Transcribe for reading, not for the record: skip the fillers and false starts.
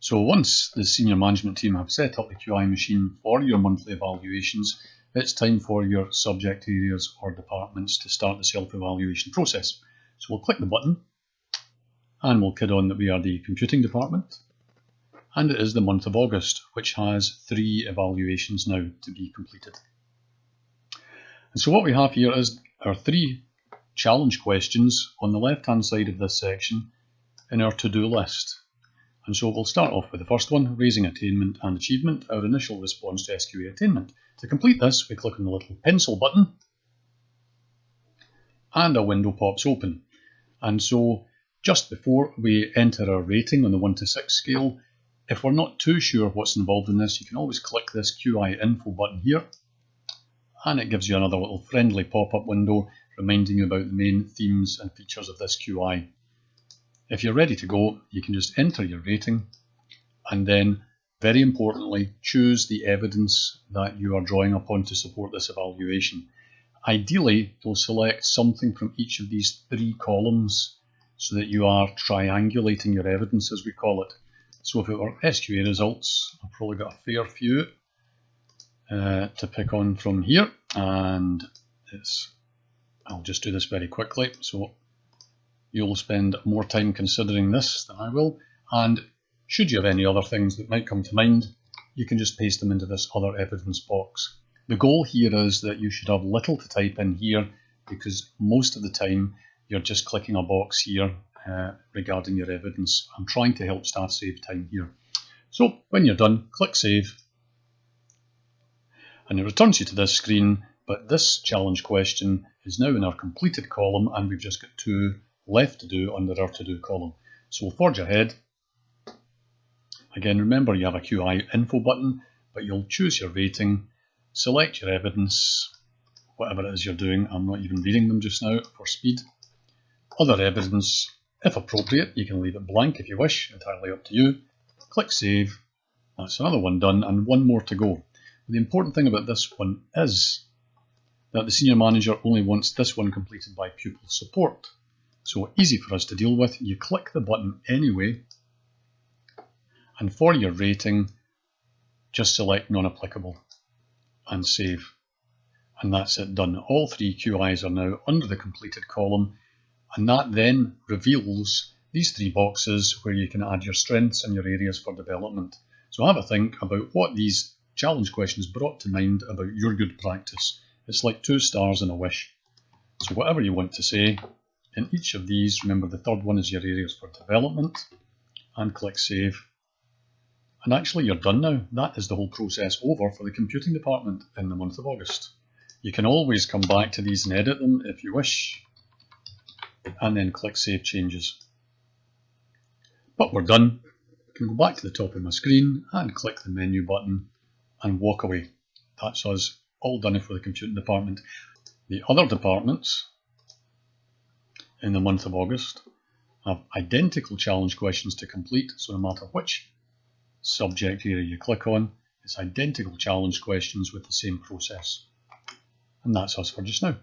So once the senior management team have set up the QI machine for your monthly evaluations, it's time for your subject areas or departments to start the self-evaluation process. So we'll click the button and we'll kid on that we are the computing department, and it is the month of August, which has 3 evaluations now to be completed. And so what we have here is our 3 challenge questions on the left hand side of this section in our to-do list. And so we'll start off with the first one, raising attainment and achievement, our initial response to SQA attainment. To complete this, we click on the little pencil button and a window pops open. And so just before we enter our rating on the 1 to 6 scale, if we're not too sure what's involved in this, you can always click this QI info button here, and it gives you another little friendly pop-up window reminding you about the main themes and features of this QI. If you're ready to go, you can just enter your rating and then, very importantly, choose the evidence that you are drawing upon to support this evaluation. Ideally, you'll select something from each of these 3 columns so that you are triangulating your evidence, as we call it. So if it were SQA results, I've probably got a fair few to pick on from here, and I'll just do this very quickly. So you'll spend more time considering this than I will, and should you have any other things that might come to mind, you can just paste them into this other evidence box. The goal here is that you should have little to type in here, because most of the time you're just clicking a box here regarding your evidence. I'm trying to help staff save time here. So when you're done, click Save, and it returns you to this screen, but this challenge question is now in our completed column, and we've just got 2 left to do under our to-do column. So we'll forge ahead. Again, remember you have a QI info button, but you'll choose your rating, select your evidence, whatever it is you're doing. I'm not even reading them just now for speed. Other evidence, if appropriate, you can leave it blank if you wish, entirely up to you. Click Save. That's another one done, and 1 more to go. The important thing about this one is that the senior manager only wants this one completed by pupil support. So easy for us to deal with. You click the button anyway, and for your rating, just select non-applicable and save. And that's it, done. All 3 QIs are now under the completed column, and that then reveals these 3 boxes where you can add your strengths and your areas for development. So have a think about what these challenge questions brought to mind about your good practice. It's like 2 stars and a wish. So whatever you want to say, in each of these, remember the third one is your areas for development, and click Save. And actually you're done now. That is the whole process over for the computing department in the month of August. You can always come back to these and edit them if you wish, and then click Save Changes. But we're done. I can go back to the top of my screen and click the menu button and walk away. That's us all done for the computing department. The other departments in the month of August have identical challenge questions to complete, so no matter which subject area you click on, it's identical challenge questions with the same process. And that's us for just now.